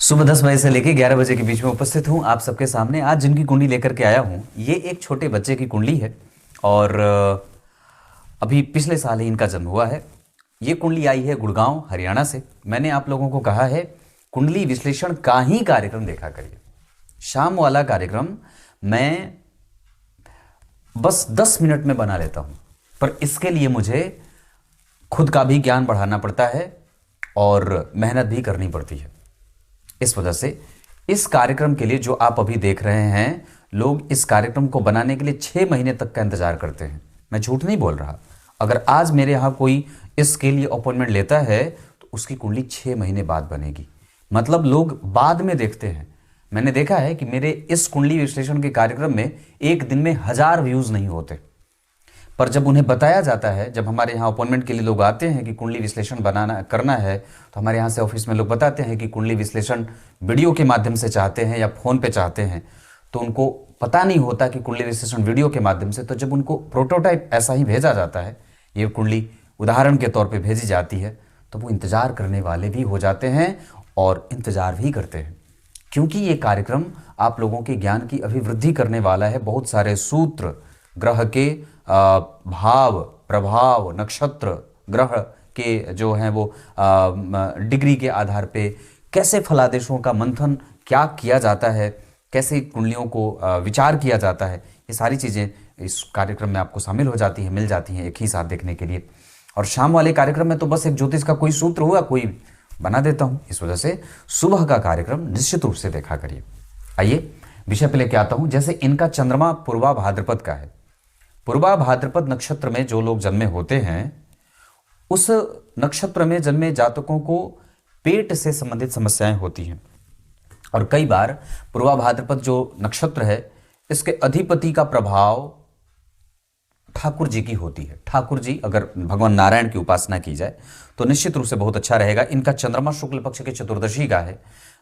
सुबह 10 बजे से लेकर 11 बजे के बीच में उपस्थित हूँ आप सबके सामने। आज जिनकी कुंडली लेकर के आया हूँ ये एक छोटे बच्चे की कुंडली है और अभी पिछले साल ही इनका जन्म हुआ है। ये कुंडली आई है गुड़गांव हरियाणा से। मैंने आप लोगों को कहा है कुंडली विश्लेषण का ही कार्यक्रम देखा करिए। शाम वाला कार्यक्रम मैं बस 10 मिनट में बना लेता हूँ, पर इसके लिए मुझे खुद का भी ज्ञान बढ़ाना पड़ता है और मेहनत भी करनी पड़ती है। इस वजह से इस कार्यक्रम के लिए जो आप अभी देख रहे हैं, लोग इस कार्यक्रम को बनाने के लिए 6 महीने तक का इंतजार करते हैं। मैं झूठ नहीं बोल रहा। अगर आज मेरे यहाँ कोई इसके लिए अपॉइंटमेंट लेता है तो उसकी कुंडली 6 महीने बाद बनेगी। मतलब लोग बाद में देखते हैं। मैंने देखा है कि मेरे इस कुंडली विश्लेषण के कार्यक्रम में एक दिन में 1000 व्यूज नहीं होते, पर जब उन्हें बताया जाता है, जब हमारे यहाँ अपॉइंटमेंट के लिए लोग आते हैं कि कुंडली विश्लेषण बनाना करना है, तो हमारे यहाँ से ऑफिस में लोग बताते हैं कि कुंडली विश्लेषण वीडियो के माध्यम से चाहते हैं या फ़ोन पे चाहते हैं, तो उनको पता नहीं होता कि कुंडली विश्लेषण वीडियो के माध्यम से। तो जब उनको प्रोटोटाइप ऐसा ही भेजा जाता है, ये कुंडली उदाहरण के तौर पर भेजी जाती है, तो वो इंतज़ार करने वाले भी हो जाते हैं और इंतज़ार भी करते हैं, क्योंकि ये कार्यक्रम आप लोगों के ज्ञान की अभिवृद्धि करने वाला है। बहुत सारे सूत्र, ग्रह के भाव, प्रभाव, नक्षत्र, ग्रह के जो हैं वो डिग्री के आधार पे कैसे फलादेशों का मंथन क्या किया जाता है, कैसे कुंडलियों को विचार किया जाता है, ये सारी चीज़ें इस कार्यक्रम में आपको शामिल हो जाती हैं, मिल जाती हैं एक ही साथ देखने के लिए। और शाम वाले कार्यक्रम में तो बस एक ज्योतिष का कोई सूत्र हुआ, कोई बना देता हूँ। इस वजह से सुबह का कार्यक्रम निश्चित रूप से देखा करिए। आइए विषय पे लेके आता हूँ। जैसे इनका चंद्रमा पूर्वा भाद्रपद का है। पूर्वा भाद्रपद नक्षत्र में जो लोग जन्मे होते हैं, उस नक्षत्र में जन्मे जातकों को पेट से संबंधित समस्याएं होती हैं। और कई बार पूर्वा भाद्रपद जो नक्षत्र है, इसके अधिपति का प्रभाव ठाकुर जी की होती है। ठाकुर जी, अगर भगवान नारायण की उपासना की जाए तो निश्चित रूप से बहुत अच्छा रहेगा। इनका चंद्रमा शुक्ल पक्ष के चतुर्दशी का है।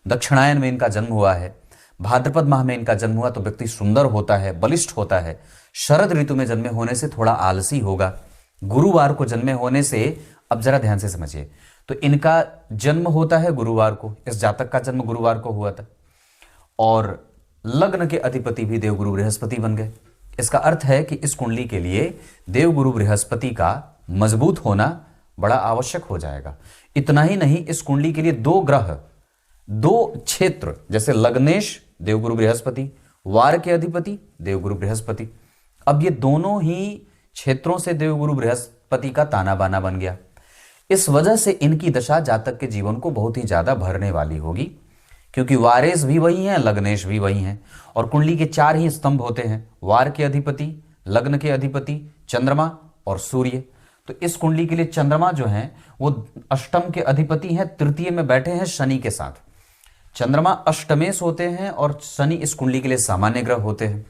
दक्षिणायन में इनका जन्म हुआ है। भाद्रपद माह में इनका जन्म हुआ तो व्यक्ति सुंदर होता है, बलिष्ठ होता है। शरद ऋतु में जन्मे होने से थोड़ा आलसी होगा। गुरुवार को जन्मे होने से, अब जरा ध्यान से समझिए, तो इनका जन्म होता है गुरुवार को, इस जातक का जन्म गुरुवार को हुआ था और लग्न के अधिपति भी देवगुरु बृहस्पति बन गए। इसका अर्थ है कि इस कुंडली के लिए देवगुरु बृहस्पति का मजबूत होना बड़ा आवश्यक हो जाएगा। इतना ही नहीं, इस कुंडली के लिए 2 ग्रह, 2 क्षेत्र, जैसे लग्नेश देवगुरु बृहस्पति, वार के अधिपति देवगुरु बृहस्पति, अब ये दोनों ही क्षेत्रों से देवगुरु बृहस्पति का ताना बाना बन गया। इस वजह से इनकी दशा जातक के जीवन को बहुत ही ज्यादा भरने वाली होगी, क्योंकि वारेस भी वही हैं, लग्नेश भी वही हैं। और कुंडली के 4 ही स्तंभ होते हैं, वार के अधिपति, लग्न के अधिपति, चंद्रमा और सूर्य। तो इस कुंडली के लिए चंद्रमा जो है वो अष्टम के अधिपति हैं, तृतीय में बैठे हैं शनि के साथ। चंद्रमा अष्टमेश होते हैं और शनि इस कुंडली के लिए सामान्य ग्रह होते हैं।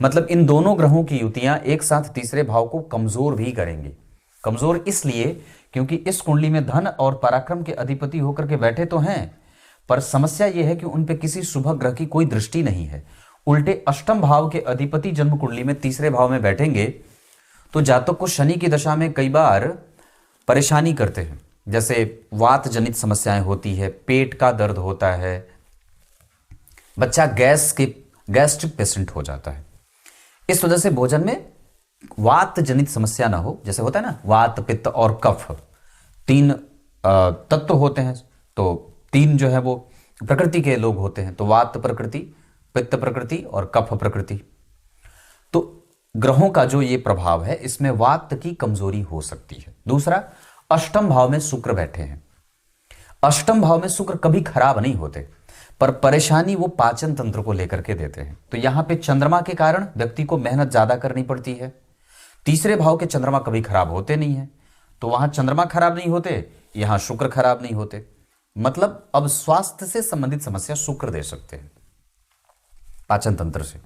मतलब इन दोनों ग्रहों की युतियां एक साथ तीसरे भाव को कमजोर भी करेंगी। कमजोर इसलिए क्योंकि इस कुंडली में धन और पराक्रम के अधिपति होकर के बैठे तो हैं, पर समस्या यह है कि उन पे किसी शुभ ग्रह की कोई दृष्टि नहीं है। उल्टे अष्टम भाव के अधिपति जन्म कुंडली में तीसरे भाव में बैठेंगे तो जातक को शनि की दशा में कई बार परेशानी करते हैं। जैसे वात जनित समस्याएं होती है, पेट का दर्द होता है, बच्चा गैस्ट्रिक पेशेंट हो जाता है। इस वजह से भोजन में वात जनित समस्या ना हो। जैसे होता है ना, वात, पित्त और कफ 3 तत्व होते हैं, तो 3 जो है वो प्रकृति के लोग होते हैं, तो वात प्रकृति, पित्त प्रकृति और कफ प्रकृति। तो ग्रहों का जो ये प्रभाव है, इसमें वात की कमजोरी हो सकती है। दूसरा, अष्टम भाव में शुक्र बैठे हैं। अष्टम भाव में शुक्र कभी खराब नहीं होते, पर परेशानी वो पाचन तंत्र को लेकर के देते हैं। तो यहां पे चंद्रमा के कारण व्यक्ति को मेहनत ज्यादा करनी पड़ती है। तीसरे भाव के चंद्रमा कभी खराब होते नहीं है, तो वहां चंद्रमा खराब नहीं होते, यहां शुक्र खराब नहीं होते। मतलब अब स्वास्थ्य से संबंधित समस्या शुक्र दे सकते हैं, पाचन तंत्र से।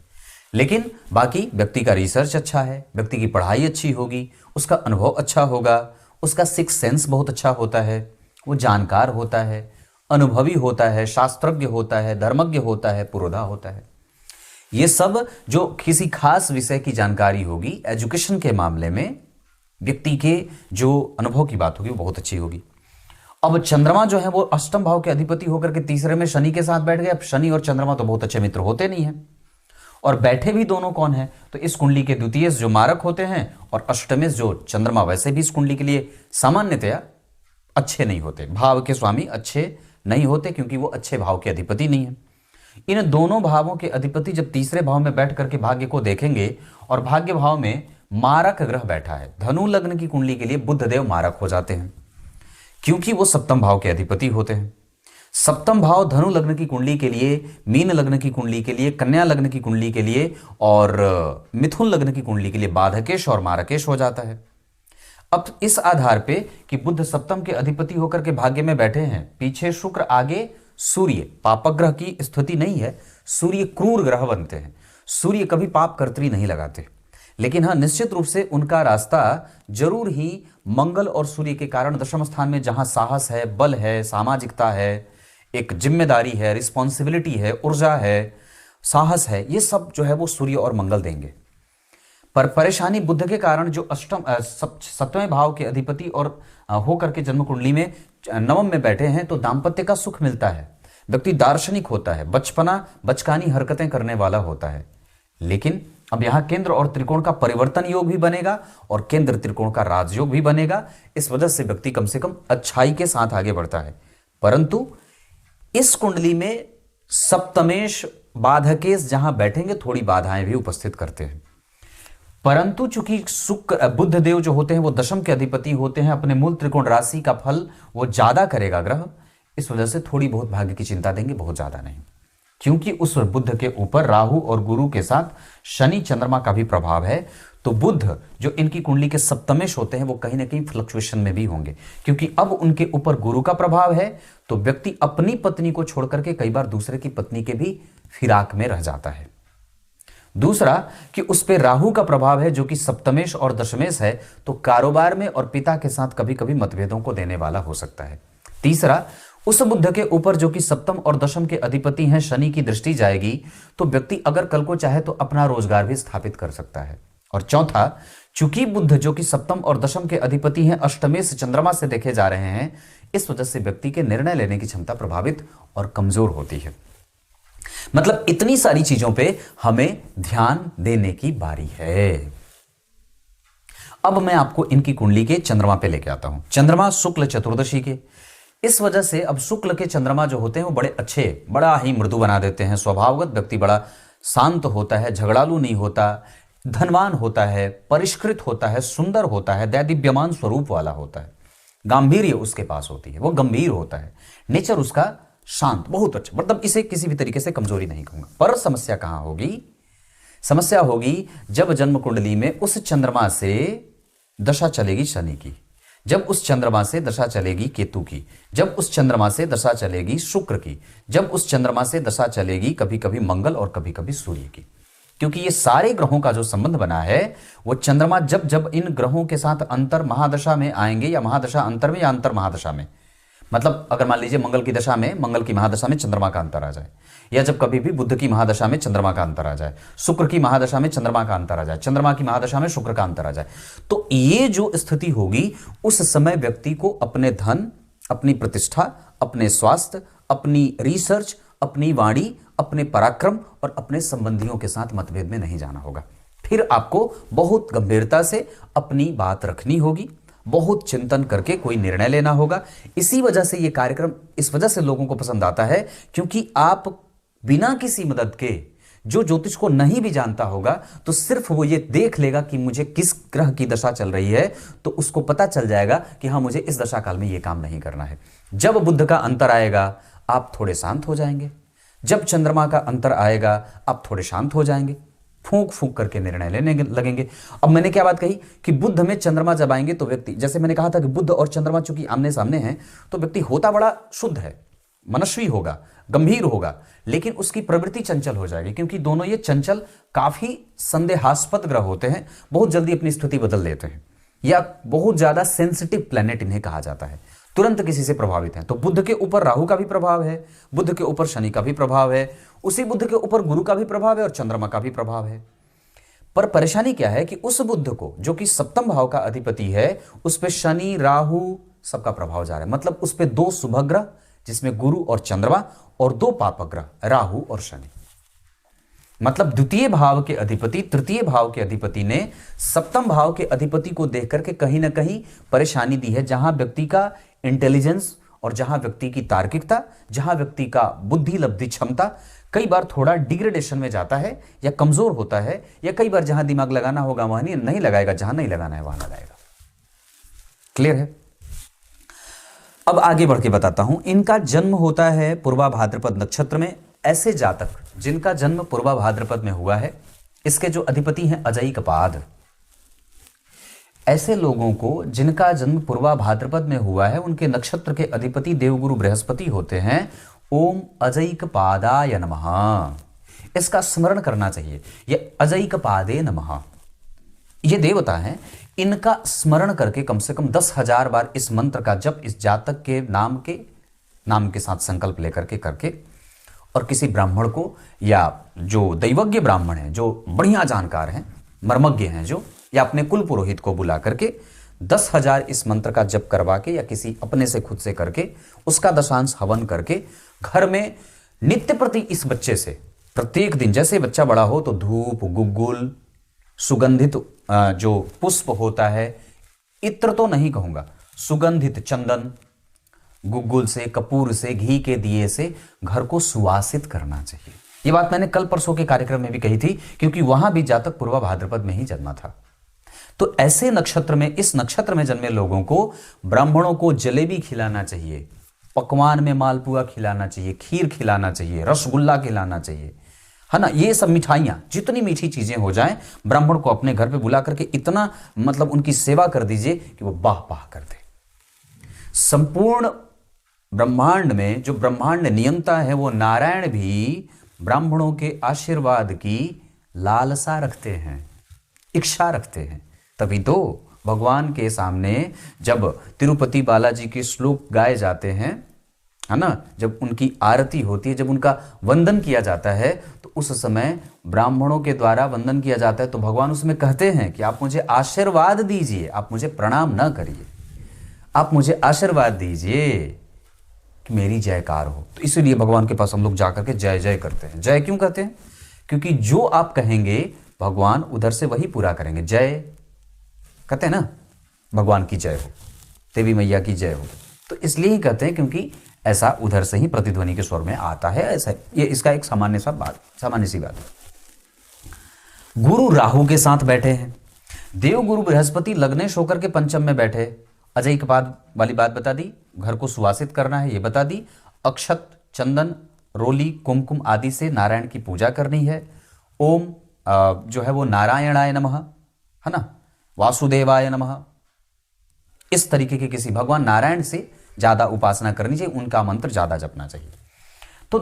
लेकिन बाकी व्यक्ति का रिसर्च अच्छा है, व्यक्ति की पढ़ाई अच्छी होगी, उसका अनुभव अच्छा होगा, उसका सिक्स सेंस बहुत अच्छा होता है, वो जानकार होता है, अनुभवी होता है, शास्त्रज्ञ होता है, धर्मज्ञ होता है, पुरोधा होता है। ये सब जो किसी खास विषय की जानकारी होगी, एजुकेशन के मामले में व्यक्ति के जो अनुभव की बात होगी वो बहुत अच्छी होगी। अब चंद्रमा जो है वो अष्टम भाव के अधिपति होकर के तीसरे में शनि के साथ बैठ गए। अब शनि और चंद्रमा तो बहुत अच्छे मित्र होते नहीं हैं, और बैठे भी दोनों कौन है, तो इस कुंडली के द्वितीय जो मारक होते हैं और अष्टमेश जो चंद्रमा, वैसे भी इस कुंडली के लिए सामान्यतया अच्छे नहीं होते, भाव के स्वामी अच्छे नहीं होते, क्योंकि वो अच्छे भाव के अधिपति नहीं है। इन दोनों भावों के अधिपति जब तीसरे भाव में बैठ करके भाग्य को देखेंगे, और भाग्य भाव में मारक ग्रह बैठा है, धनु लग्न की कुंडली के लिए बुध देव मारक हो जाते हैं, क्योंकि वो सप्तम भाव के अधिपति होते हैं। सप्तम भाव धनु लग्न की कुंडली के लिए, मीन लग्न की कुंडली के लिए, कन्या लग्न की कुंडली के लिए और मिथुन लग्न की कुंडली के लिए बाधकेश और मारकेश हो जाता है। अब इस आधार पे कि बुध सप्तम के अधिपति होकर के भाग्य में बैठे हैं, पीछे शुक्र, आगे सूर्य, पापक ग्रह की स्थिति नहीं है, सूर्य क्रूर ग्रह बनते हैं, सूर्य कभी पाप कर्तरी नहीं लगाते, लेकिन हाँ निश्चित रूप से उनका रास्ता जरूर ही मंगल और सूर्य के कारण दशम स्थान में जहां साहस है, बल है, सामाजिकता है, एक जिम्मेदारी है, रिस्पॉन्सिबिलिटी है, ऊर्जा है, साहस है, ये सब जो है वो सूर्य और मंगल देंगे। पर परेशानी बुध के कारण जो सप्तवें भाव के अधिपति और होकर के जन्म कुंडली में नवम में बैठे हैं, तो दाम्पत्य का सुख मिलता है, व्यक्ति दार्शनिक होता है, बचकानी हरकतें करने वाला होता है। लेकिन अब यहां केंद्र और त्रिकोण का परिवर्तन योग भी बनेगा और केंद्र त्रिकोण का राजयोग भी बनेगा। इस वजह से व्यक्ति कम से कम अच्छाई के साथ आगे बढ़ता है। परंतु इस कुंडली में सप्तमेश बाधकेश जहां बैठेंगे, थोड़ी बाधाएं भी उपस्थित करते हैं। परंतु चूंकि शुक्र बुध देव जो होते हैं वो दशम के अधिपति होते हैं, अपने मूल त्रिकोण राशि का फल वो ज्यादा करेगा ग्रह, इस वजह से थोड़ी बहुत भाग्य की चिंता देंगे, बहुत ज्यादा नहीं, क्योंकि उस बुध के ऊपर राहु और गुरु के साथ शनि चंद्रमा का भी प्रभाव है। तो बुध जो इनकी कुंडली के सप्तमेश होते हैं वो कहीं ना कहीं फ्लक्चुएशन में भी होंगे, क्योंकि अब उनके ऊपर गुरु का प्रभाव है, तो व्यक्ति अपनी पत्नी को छोड़कर के कई बार दूसरे की पत्नी के भी फिराक में रह जाता है। दूसरा कि उस पे राहु का प्रभाव है जो कि सप्तमेश और दशमेश है, तो कारोबार में और पिता के साथ कभी कभी मतभेदों को देने वाला हो सकता है। तीसरा, उस बुध के ऊपर जो कि सप्तम और दशम के अधिपति हैं, शनि की दृष्टि जाएगी, तो व्यक्ति अगर कल को चाहे तो अपना रोजगार भी स्थापित कर सकता है। और चौथा, चूंकि बुध जो कि सप्तम और दशम के अधिपति हैं, अष्टमेश चंद्रमा से देखे जा रहे हैं, इस वजह से व्यक्ति के निर्णय लेने की क्षमता प्रभावित और कमजोर होती है। मतलब इतनी सारी चीजों पे हमें ध्यान देने की बारी है। अब मैं आपको इनकी कुंडली के चंद्रमा पे लेके आता हूं। चंद्रमा शुक्ल चतुर्दशी के, इस वजह से अब शुक्ल के चंद्रमा जो होते हैं वो बड़े अच्छे, बड़ा ही मृदु बना देते हैं। स्वभावगत व्यक्ति बड़ा शांत होता है, झगड़ालू नहीं होता, धनवान होता है, परिष्कृत होता है, सुंदर होता है, दैदिव्यमान स्वरूप वाला होता है, गांभीर्य उसके पास होती है, वो गंभीर होता है, नेचर उसका शांत, बहुत अच्छा, मतलब इसे किसी भी तरीके से कमजोरी नहीं कहूंगा। पर समस्या कहां होगी? समस्या होगी जब जन्म कुंडली में उस चंद्रमा से दशा चलेगी शनि की, जब उस चंद्रमा से दशा चलेगी केतु की, जब उस चंद्रमा से दशा चलेगी शुक्र की, जब उस चंद्रमा से दशा चलेगी कभी कभी मंगल और कभी कभी सूर्य की। क्योंकि ये सारे ग्रहों का जो संबंध बना है वो चंद्रमा जब जब इन ग्रहों के साथ अंतर महादशा में आएंगे, या महादशा अंतर में या अंतर महादशा में, मतलब अगर मान लीजिए मंगल की दशा में, मंगल की महादशा में चंद्रमा का अंतर आ जाए, या जब कभी भी बुध की महादशा में चंद्रमा का अंतर आ जाए, शुक्र की महादशा में चंद्रमा का अंतर आ जाए, चंद्रमा की महादशा में शुक्र का अंतर आ जाए, तो ये जो स्थिति होगी उस समय व्यक्ति को अपने धन, अपनी प्रतिष्ठा, अपने स्वास्थ्य, अपनी रिसर्च, अपनी वाणी, अपने पराक्रम और अपने संबंधियों के साथ मतभेद में नहीं जाना होगा। फिर आपको बहुत गंभीरता से अपनी बात रखनी होगी, बहुत चिंतन करके कोई निर्णय लेना होगा। इसी वजह से ये कार्यक्रम इस वजह से लोगों को पसंद आता है, क्योंकि आप बिना किसी मदद के, जो ज्योतिष को नहीं भी जानता होगा, तो सिर्फ वो ये देख लेगा कि मुझे किस ग्रह की दशा चल रही है, तो उसको पता चल जाएगा कि हाँ मुझे इस दशा काल में ये काम नहीं करना है। जब बुध का अंतर आएगा आप थोड़े शांत हो जाएंगे, जब चंद्रमा का अंतर आएगा आप थोड़े शांत हो जाएंगे, फूंक फूंक करके निर्णय लेने लगेंगे। अब मैंने क्या बात कही कि बुध में चंद्रमा जब आएंगे तो व्यक्ति, जैसे मैंने कहा था कि बुध और चंद्रमा चूंकि आमने सामने हैं, तो व्यक्ति होता बड़ा शुद्ध है, मनस्वी होगा, गंभीर होगा, लेकिन उसकी प्रवृत्ति चंचल हो जाएगी, क्योंकि दोनों ये चंचल, काफी संदेहास्पद ग्रह होते हैं, बहुत जल्दी अपनी स्थिति बदल देते हैं, या बहुत ज्यादा सेंसिटिव प्लेनेट इन्हें कहा जाता है, तुरंत किसी से प्रभावित हैं। तो बुध के ऊपर राहु का भी प्रभाव है, बुध के ऊपर शनि का भी प्रभाव है, उसी बुध के ऊपर गुरु का भी प्रभाव है और चंद्रमा का भी प्रभाव है। पर परेशानी क्या है कि उस बुध को जो कि सप्तम भाव का अधिपति है, उस पे शनि, राहु, सबका प्रभाव जा रहा है। मतलब उस पे 2 शुभ ग्रह जिसमें गुरु और चंद्रमा और 2 पाप ग्रह राहु और शनि। मतलब द्वितीय भाव के अधिपति, तृतीय भाव के अधिपति ने सप्तम भाव के अधिपति को देख करके कहीं ना कहीं परेशानी दी है। जहां व्यक्ति का इंटेलिजेंस और जहां व्यक्ति की तार्किकता, जहां व्यक्ति का बुद्धि लब्धि क्षमता कई बार थोड़ा डिग्रेडेशन में जाता है या कमजोर होता है, या कई बार जहां दिमाग लगाना होगा वहां नहीं लगाएगा, जहां नहीं लगाना है वहां लगाएगा। क्लियर है? अब आगे बढ़ के बताता हूं। इनका जन्म होता है पूर्वा भाद्रपद नक्षत्र में। ऐसे जातक जिनका जन्म पूर्वा भाद्रपद में हुआ है, इसके जो अधिपति हैं अजयिकपाद, ऐसे लोगों को जिनका जन्म पूर्वा भाद्रपद में हुआ है, उनके नक्षत्र के अधिपति देवगुरु बृहस्पति होते हैं। ओम अजयिकपादाय नमः, इसका स्मरण करना चाहिए। ये अजयिकपादे नमः, ये देवता हैं। इनका स्मरण करके कम से कम 10,000 बार इस मंत्र का जप इस जातक के नाम के साथ संकल्प लेकर के करके, और किसी ब्राह्मण को या जो दैवज्ञ ब्राह्मण हैं, जो बढ़िया जानकार हैं, मर्मज्ञ हैं जो, या अपने कुल पुरोहित को बुला करके 10,000 इस मंत्र का जप करवा के, या किसी अपने से खुद से करके, उसका दशांश हवन करके घर में नित्य प्रति इस बच्चे से प्रत्येक दिन, जैसे बच्चा बड़ा हो तो धूप, गुग्गुल, सुगंधित जो पुष्प होता है, इत्र तो नहीं कहूंगा, सुगंधित चंदन, गुग्गुल से, कपूर से, घी के दिए से घर को सुवासित करना चाहिए। ये बात मैंने कल परसों के कार्यक्रम में भी कही थी, क्योंकि वहां भी जातक पूर्वा भाद्रपद में ही जन्मा था। तो ऐसे नक्षत्र में, इस नक्षत्र में जन्मे लोगों को ब्राह्मणों को जलेबी खिलाना चाहिए, पकवान में मालपुआ खिलाना चाहिए, खीर खिलाना चाहिए, रसगुल्ला खिलाना चाहिए, है ना। ये सब मिठाइयां, जितनी मीठी चीजें हो जाएं, ब्राह्मण को अपने घर पे बुला करके इतना मतलब उनकी सेवा कर दीजिए कि वो बाह बाह कर दे। संपूर्ण ब्रह्मांड में जो ब्रह्मांड नियंता है, वो नारायण भी ब्राह्मणों के आशीर्वाद की लालसा रखते हैं, इच्छा रखते हैं। तभी तो भगवान के सामने जब तिरुपति बालाजी के श्लोक गाए जाते हैं, है ना, जब उनकी आरती होती है, जब उनका वंदन किया जाता है, तो उस समय ब्राह्मणों के द्वारा वंदन किया जाता है, तो भगवान उसमें कहते हैं कि आप मुझे आशीर्वाद दीजिए, आप मुझे प्रणाम न करिए, आप मुझे आशीर्वाद दीजिए कि मेरी जयकार हो। तो इसीलिए भगवान के पास हम लोग जाकर के जय जय करते हैं। जय क्यों कहते हैं? क्योंकि जो आप कहेंगे भगवान उधर से वही पूरा करेंगे। जय कहते हैं ना, भगवान की जय हो, देवी मैया की जय हो, तो इसलिए ही कहते हैं क्योंकि ऐसा उधर से ही प्रतिध्वनि के स्वर में आता है। ऐसा ये इसका एक सामान्य सी बात है। गुरु राहु के साथ बैठे हैं, देवगुरु बृहस्पति लग्नेश होकर के पंचम में बैठे। अजयिकपाद वाली बात बता दी, घर को सुवासित करना है ये बता दी, अक्षत, चंदन, रोली, कुमकुम आदि से नारायण की पूजा करनी है। ओम जो है वो नारायणाय नमः, है ना, वासुदेवाय नमः, इस तरीके के किसी भगवान नारायण से ज्यादा उपासना करनी चाहिए, उनका मंत्र ज्यादा जपना चाहिए। तो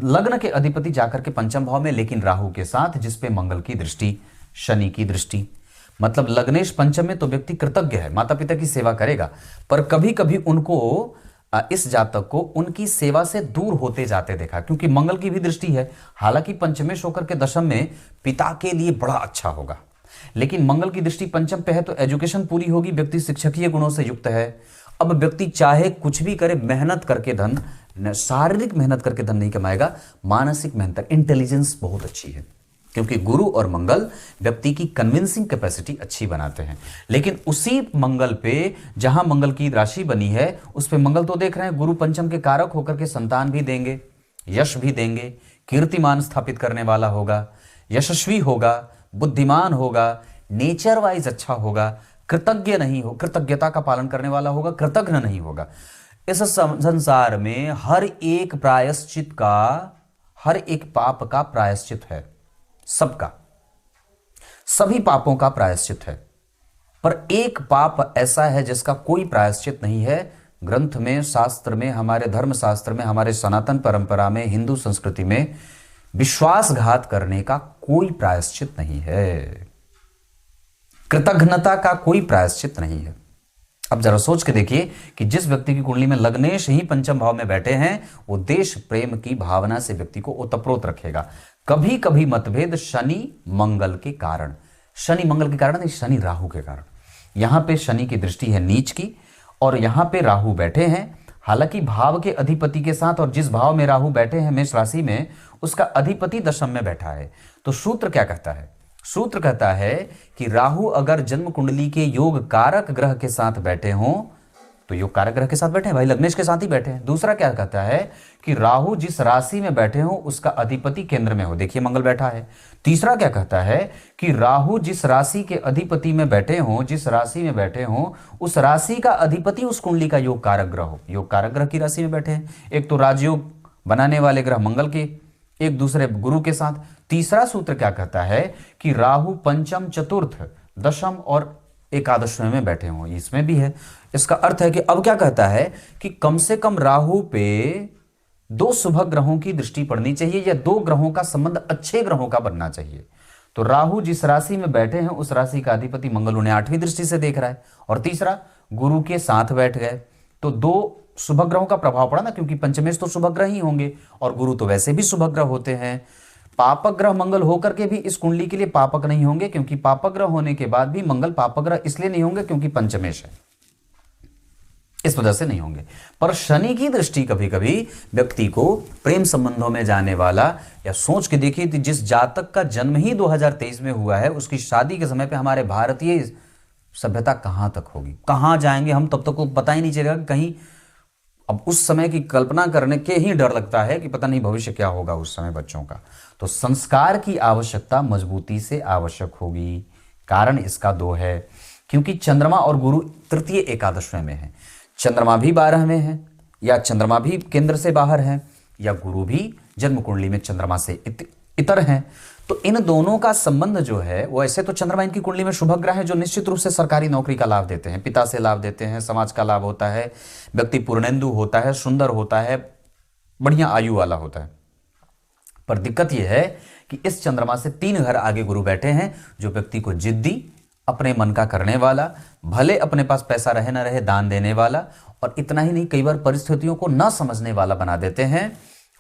लग्न के अधिपति जाकर के पंचम भाव में, लेकिन राहु के साथ, जिसपे मंगल की दृष्टि, शनि की दृष्टि, मतलब लग्नेश पंचम में तो व्यक्ति कृतज्ञ है, माता पिता की सेवा करेगा, पर कभी कभी उनको, इस जातक को उनकी सेवा से दूर होते जाते देखा, क्योंकि मंगल की भी दृष्टि है। हालांकि पंचमेश होकर के दशम में पिता के लिए बड़ा अच्छा होगा, लेकिन मंगल की दृष्टि पंचम पे है तो एजुकेशन पूरी होगी, व्यक्ति शिक्षकीय गुणों से युक्त है। अब व्यक्ति चाहे कुछ भी करे, मेहनत करके धन, शारीरिक मेहनत करके धन नहीं कमाएगा, मानसिक मेहनत, इंटेलिजेंस बहुत अच्छी है, क्योंकि गुरु और मंगल व्यक्ति की कन्विंसिंग कैपेसिटी अच्छी बनाते हैं। लेकिन उसी मंगल पे, जहां मंगल की राशि बनी है, उस पे मंगल तो देख रहे हैं गुरु पंचम के कारक होकर के संतान भी देंगे, यश भी देंगे, कीर्तिमान स्थापित करने वाला होगा, यशस्वी होगा, बुद्धिमान होगा, नेचर वाइज अच्छा होगा, कृतज्ञ नहीं हो, कृतज्ञता का पालन करने वाला होगा, कृतज्ञ नहीं होगा। इस संसार में हर एक प्रायश्चित का, हर एक पाप का प्रायश्चित है, सबका, सभी पापों का प्रायश्चित है, पर एक पाप ऐसा है जिसका कोई प्रायश्चित नहीं है। ग्रंथ में, शास्त्र में, हमारे धर्म शास्त्र में, हमारे सनातन परंपरा में, हिंदू संस्कृति में विश्वासघात करने का कोई प्रायश्चित नहीं है, कृतघ्नता का कोई प्रायश्चित नहीं है। अब जरा सोच के देखिए कि जिस व्यक्ति की कुंडली में लग्नेश ही पंचम भाव में बैठे हैं, वो देश प्रेम की भावना से व्यक्ति को ओतप्रोत रखेगा। कभी कभी मतभेद शनि मंगल के कारण, शनि मंगल के कारण नहीं, शनि राहु के कारण। यहां पे शनि की दृष्टि है नीच की, और यहां पे राहु बैठे हैं। हालांकि भाव के अधिपति के साथ, और जिस भाव में राहु बैठे हैं मेष राशि में, उसका अधिपति दशम में बैठा है। तो सूत्र क्या कहता है? सूत्र कहता है कि राहु अगर जन्म कुंडली के योग कारक ग्रह के साथ बैठे हों, तो योग कारक ग्रह के साथ बैठे हैं भाई, लग्नेश के साथ ही बैठे हैं। दूसरा क्या कहता है कि राहु जिस राशि में बैठे हो उसका अधिपति केंद्र में हो, देखिए मंगल बैठा है। तीसरा क्या कहता है कि राहु जिस राशि के अधिपति में बैठे हो, जिस राशि में बैठे हो, उस राशि का अधिपति उस कुंडली का योग कारक ग्रह हो। योग कारक ग्रह की राशि में बैठे हैं, एक तो राजयोग बनाने वाले ग्रह मंगल के, एक दूसरे गुरु के साथ। तीसरा सूत्र क्या कहता है कि राहु पंचम, चतुर्थ, दशम और एकादशवें में बैठे हों, इसमें भी है। इसका अर्थ है कि अब क्या कहता है कि कम से कम राहु पे 2 शुभ ग्रहों की दृष्टि पड़नी चाहिए, या 2 ग्रहों का संबंध अच्छे ग्रहों का बनना चाहिए। तो राहु जिस राशि में बैठे हैं उस राशि का अधिपति मंगल उन्हें 8वीं दृष्टि से देख रहा है। और तीसरा, गुरु के साथ बैठ गए तो 2 शुभ ग्रहों का प्रभाव पड़ा ना, क्योंकि पंचमेश तो शुभ ग्रह ही होंगे और गुरु तो वैसे भी शुभ ग्रह होते हैं। पापक ग्रह मंगल होकर के भी इस कुंडली के लिए पापक नहीं होंगे, क्योंकि पापक ग्रह होने के बाद भी मंगल पापक ग्रह इसलिए नहीं होंगे क्योंकि पंचमेश है, इस वजह से नहीं होंगे। पर शनि की दृष्टि कभी कभी व्यक्ति को प्रेम संबंधों में जाने वाला, या सोच के देखिए कि जिस जातक का जन्म ही 2023 में हुआ है, उसकी शादी के समय पे हमारे भारतीय सभ्यता कहां तक होगी, कहां जाएंगे हम, तब तक को पता ही नहीं चलेगा कि कहीं। अब उस समय की कल्पना करने के ही डर लगता है कि पता नहीं भविष्य क्या होगा उस समय बच्चों का। तो संस्कार की आवश्यकता मजबूती से आवश्यक होगी। कारण इसका 2 है, क्योंकि चंद्रमा और गुरु तृतीय एकादशवें में है। चंद्रमा भी 12 में है, या चंद्रमा भी केंद्र से बाहर है, या गुरु भी जन्म कुंडली में चंद्रमा से इतर है। तो इन दोनों का संबंध जो है वो, ऐसे तो चंद्रमा इनकी कुंडली में शुभ ग्रह है जो निश्चित रूप से सरकारी नौकरी का लाभ देते हैं, पिता से लाभ देते हैं, समाज का लाभ होता है, व्यक्ति पूर्णेंदु होता है, सुंदर होता है, बढ़िया आयु वाला होता है। पर दिक्कत यह है कि इस चंद्रमा से 3 घर आगे गुरु बैठे हैं, जो व्यक्ति को जिद्दी, अपने मन का करने वाला, भले अपने पास पैसा रहे ना रहे दान देने वाला, और इतना ही नहीं, कई बार परिस्थितियों को न समझने वाला बना देते हैं।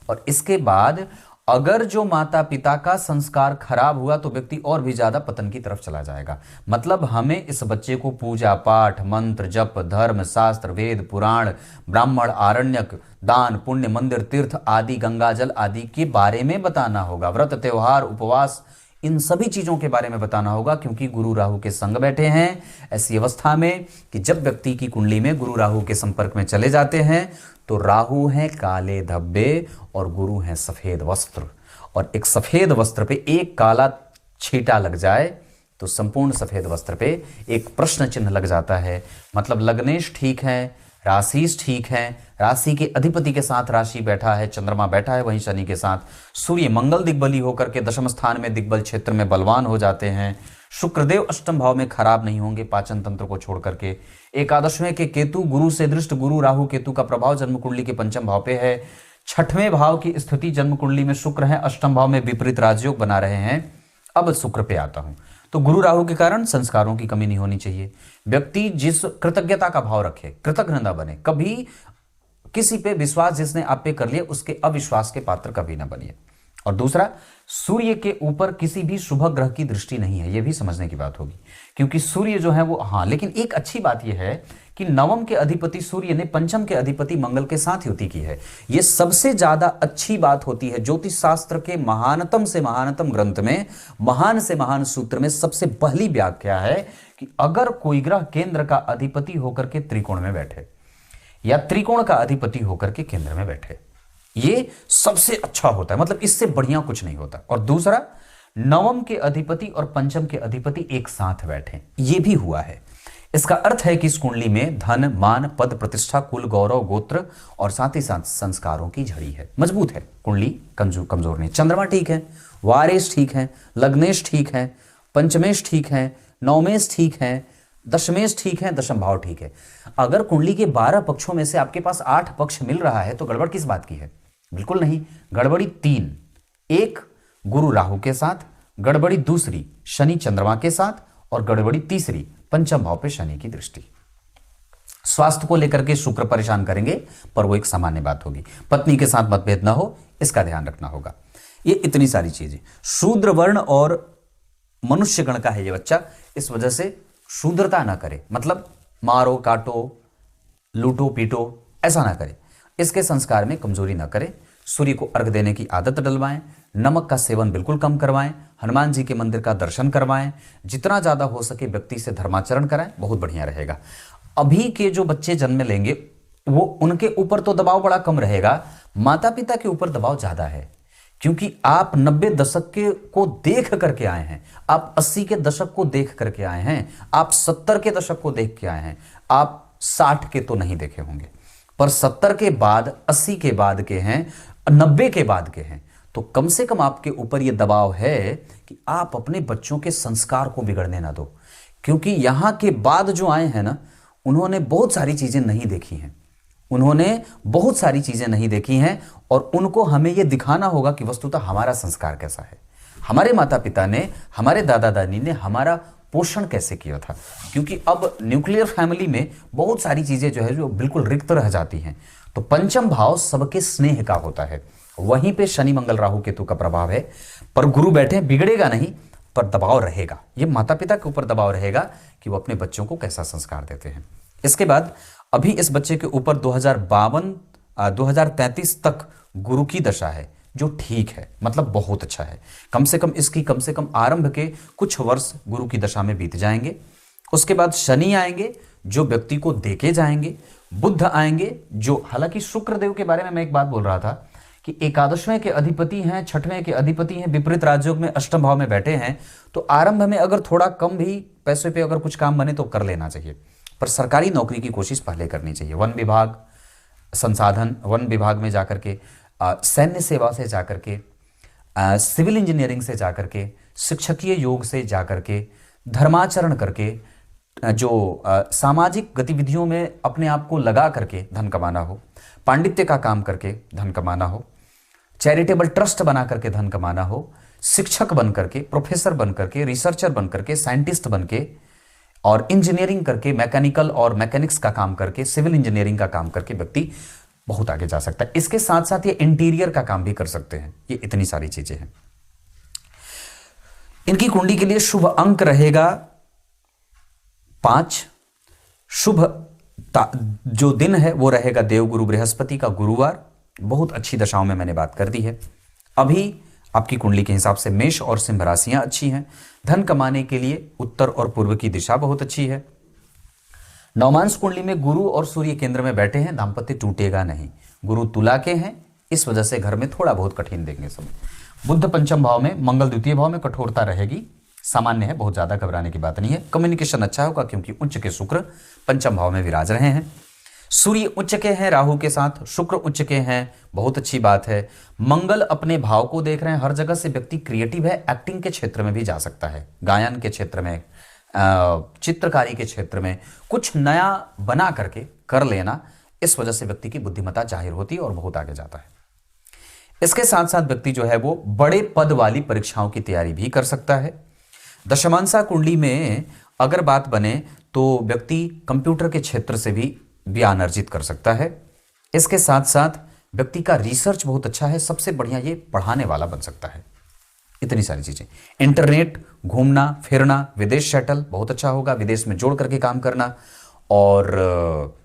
और इसके बाद अगर जो माता पिता का संस्कार खराब हुआ तो व्यक्ति और भी ज्यादा पतन की तरफ चला जाएगा। मतलब हमें इस बच्चे को पूजा पाठ, मंत्र, जप, धर्म, शास्त्र, वेद, पुराण, ब्राह्मण, आरण्यक, दान, पुण्य, मंदिर, तीर्थ आदि, गंगाजल आदि के बारे में बताना होगा। व्रत, त्योहार, उपवास, इन सभी चीजों के बारे में बताना होगा, क्योंकि गुरु राहु के संग बैठे हैं। ऐसी अवस्था में कि जब व्यक्ति की कुंडली में गुरु राहु के संपर्क में चले जाते हैं तो राहु हैं काले धब्बे और गुरु हैं सफेद वस्त्र, और एक सफेद वस्त्र पे एक काला छींटा लग जाए तो संपूर्ण सफेद वस्त्र पे एक प्रश्न चिन्ह लग जाता है। मतलब लग्नेश ठीक है, राशिश ठीक है, राशि के अधिपति के साथ राशि बैठा है, चंद्रमा बैठा है वहीं शनि के साथ, सूर्य मंगल दिग्बली होकर के दशम स्थान में दिग्बल क्षेत्र में बलवान हो जाते हैं, शुक्रदेव अष्टम भाव में खराब नहीं होंगे पाचन तंत्र को छोड़ करके, एकादशवें के केतु गुरु से दृष्ट, गुरु राहु केतु का प्रभाव जन्म कुंडली के पंचम भाव पे है, 6वें भाव की स्थिति जन्म कुंडली में शुक्र है, अष्टम भाव में विपरीत राजयोग बना रहे हैं। अब शुक्र पे आता हूं, तो गुरु राहु के कारण संस्कारों की कमी नहीं होनी चाहिए। व्यक्ति जिस कृतज्ञता का भाव रखे, कृतज्ञ न बने, कभी किसी पे विश्वास जिसने आप पे कर लिया उसके अविश्वास के पात्र कभी ना बनिए। और दूसरा, सूर्य के ऊपर किसी भी शुभ ग्रह की दृष्टि नहीं है, यह भी समझने की बात होगी, क्योंकि सूर्य जो है वो, हाँ, लेकिन एक अच्छी बात यह है कि नवम के अधिपति सूर्य ने पंचम के अधिपति मंगल के साथ युति की है। यह सबसे ज्यादा अच्छी बात होती है। ज्योतिष शास्त्र के महानतम से महानतम ग्रंथ में, महान से महान सूत्र में सबसे पहली व्याख्या है कि अगर कोई ग्रह केंद्र का अधिपति होकर के त्रिकोण में बैठे, या त्रिकोण का अधिपति होकर के केंद्र में बैठे, ये सबसे अच्छा होता है। मतलब इससे बढ़िया कुछ नहीं होता। और दूसरा, नवम के अधिपति और पंचम के अधिपति एक साथ बैठे, ये भी हुआ है। इसका अर्थ है कि इस कुंडली में धन, मान, पद, प्रतिष्ठा, कुल, गौरव, गोत्र और साथ ही साथ संस्कारों की झड़ी है, मजबूत है। कुंडली कमजोर नहीं। चंद्रमा ठीक है, वारेश ठीक है, लग्नेश ठीक है, पंचमेश ठीक है, नवमेश ठीक है, दशमेश ठीक है, दशम भाव ठीक है। अगर कुंडली के 12 पक्षों में से आपके पास 8 पक्ष मिल रहा है तो गड़बड़ किस बात की है? बिल्कुल नहीं। गड़बड़ी 3, एक गुरु राहु के साथ, गड़बड़ी दूसरी शनि चंद्रमा के साथ, और गड़बड़ी तीसरी पंचम भाव पे शनि की दृष्टि। स्वास्थ्य को लेकर के शुक्र परेशान करेंगे, पर वो एक सामान्य बात होगी। पत्नी के साथ मतभेद ना हो, इसका ध्यान रखना होगा। ये इतनी सारी चीजें, शूद्र वर्ण और मनुष्य गण का है ये बच्चा, इस वजह से शूद्रता ना करे। मतलब मारो काटो, लूटो पीटो ऐसा ना करें, इसके संस्कार में कमजोरी ना करें। सूर्य को अर्घ देने की आदत डलवाएं, नमक का सेवन बिल्कुल कम करवाएं, हनुमान जी के मंदिर का दर्शन करवाएं, जितना ज्यादा हो सके व्यक्ति से धर्माचरण कराएं, बहुत बढ़िया रहेगा। अभी के जो बच्चे जन्म लेंगे वो उनके ऊपर तो दबाव बड़ा कम रहेगा, माता पिता के ऊपर दबाव ज्यादा है, क्योंकि आप 90 दशक के को देख करके आए हैं, आप 80 के दशक को देख करके आए हैं, आप 70 के दशक को देख के आए हैं, आप 60 के तो नहीं देखे होंगे, पर 70 के बाद 80 के बाद के हैं, 90 के बाद के हैं, तो कम से कम आपके ऊपर यह दबाव है कि आप अपने बच्चों के संस्कार को बिगड़ने ना दो। क्योंकि यहां के बाद जो आए हैं ना, उन्होंने बहुत सारी चीजें नहीं देखी हैं, उन्होंने बहुत सारी चीजें नहीं देखी हैं, और उनको हमें यह दिखाना होगा कि वस्तुतः हमारा संस्कार कैसा है, हमारे माता पिता ने, हमारे दादा दादी ने हमारा पोषण कैसे किया था। क्योंकि अब न्यूक्लियर फैमिली में बहुत सारी चीजें जो है जो बिल्कुल रिक्त रह जाती हैं। तो पंचम भाव सबके स्नेह का होता है, वहीं पे शनि मंगल राहु केतु का प्रभाव है, पर गुरु बैठे, बिगड़ेगा नहीं, पर दबाव रहेगा। ये माता पिता के ऊपर दबाव रहेगा कि वो अपने बच्चों को कैसा संस्कार देते हैं। इसके बाद अभी इस बच्चे के ऊपर 2033 तक गुरु की दशा है, जो ठीक है, मतलब बहुत अच्छा है। कम से कम आरंभ के कुछ वर्ष गुरु की दशा में बीत जाएंगे। उसके बाद शनि आएंगे जो व्यक्ति को देके जाएंगे, बुध आएंगे जो, हालांकि शुक्रदेव के बारे में मैं एक बात बोल रहा था कि एकादशवें के अधिपति हैं, छठवें के अधिपति हैं, विपरीत राजयोग में अष्टम भाव में बैठे हैं, तो आरंभ में अगर थोड़ा कम भी पैसे पे अगर कुछ काम बने तो कर लेना चाहिए, पर सरकारी नौकरी की कोशिश पहले करनी चाहिए। वन विभाग, संसाधन, वन विभाग में जाकर के, सैन्य सेवा से जाकर के, सिविल इंजीनियरिंग से जाकर के, शिक्षकीय योग से जाकर के, धर्माचरण करके, जो सामाजिक गतिविधियों में अपने आप को लगा करके धन कमाना हो, पांडित्य का काम करके धन कमाना हो, चैरिटेबल ट्रस्ट बना करके धन कमाना हो, शिक्षक बन करके, प्रोफेसर बन करके, रिसर्चर बन करके, साइंटिस्ट बन के, और इंजीनियरिंग करके, मैकेनिकल और मैकेनिक्स का काम करके, सिविल इंजीनियरिंग का काम करके व्यक्ति बहुत आगे जा सकता है। इसके साथ साथ ये इंटीरियर का काम भी कर सकते हैं। ये इतनी सारी चीजें हैं। इनकी कुंडली के लिए शुभ अंक रहेगा 5। शुभ जो दिन है वो रहेगा देवगुरु बृहस्पति का गुरुवार। बहुत अच्छी दशाओं में मैंने बात कर दी है। अभी आपकी कुंडली के हिसाब से मेष और सिंह राशियां अच्छी हैं। धन कमाने के लिए उत्तर और पूर्व की दिशा बहुत अच्छी है। नवमांश कुंडली में गुरु और सूर्य केंद्र में बैठे हैं, दाम्पत्य टूटेगा नहीं। गुरु तुला के हैं, इस वजह से घर में थोड़ा बहुत कठिन देंगे समय। बुध पंचम भाव में, मंगल द्वितीय भाव में, कठोरता रहेगी, सामान्य है, बहुत ज्यादा घबराने की बात नहीं है। कम्युनिकेशन अच्छा होगा क्योंकि उच्च के शुक्र पंचम भाव में विराज रहे हैं। सूर्य उच्च के हैं राहु के साथ, शुक्र उच्च के हैं, बहुत अच्छी बात है। मंगल अपने भाव को देख रहे हैं। हर जगह से व्यक्ति क्रिएटिव है, एक्टिंग के क्षेत्र में भी जा सकता है, गायन के क्षेत्र में, चित्रकारी के क्षेत्र में कुछ नया बना करके कर लेना, इस वजह से व्यक्ति की बुद्धिमत्ता जाहिर होती है और बहुत आगे जाता है। इसके साथ साथ व्यक्ति जो है वो बड़े पद वाली परीक्षाओं की तैयारी भी कर सकता है। दशमांशा कुंडली में अगर बात बने तो व्यक्ति कंप्यूटर के क्षेत्र से भी ज्ञान अर्जित कर सकता है। इसके साथ साथ व्यक्ति का रिसर्च बहुत अच्छा है, सबसे बढ़िया ये पढ़ाने वाला बन सकता है। इतनी सारी चीजें, इंटरनेट, घूमना फिरना, विदेश सेटल बहुत अच्छा होगा, विदेश में जोड़ करके काम करना, और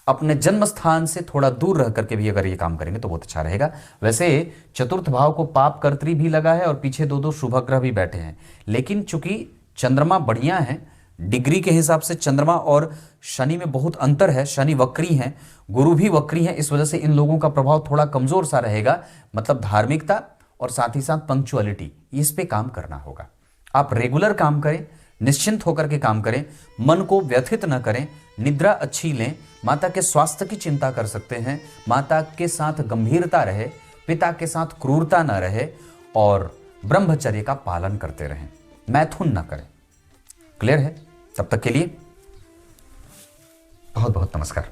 अपने जन्म स्थान से थोड़ा दूर रह करके भी अगर ये काम करेंगे तो बहुत अच्छा रहेगा। वैसे चतुर्थ भाव को पाप कर्त्री भी लगा है और पीछे 2 शुभ ग्रह भी बैठे हैं, लेकिन चूंकि चंद्रमा बढ़िया है, डिग्री के हिसाब से चंद्रमा और शनि में बहुत अंतर है, शनि वक्री हैं, गुरु भी वक्री हैं, इस वजह से इन लोगों का प्रभाव थोड़ा कमजोर सा रहेगा। मतलब धार्मिकता और साथ ही साथ पंक्चुअलिटी, इस पे काम करना होगा। आप रेगुलर काम करें, निश्चिंत होकर के काम करें, मन को व्यथित न करें, निद्रा अच्छी लें, माता के स्वास्थ्य की चिंता कर सकते हैं, माता के साथ गंभीरता रहे, पिता के साथ क्रूरता न रहे, और ब्रह्मचर्य का पालन करते रहें, मैथुन न करें। क्लियर है? तब तक के लिए बहुत बहुत नमस्कार।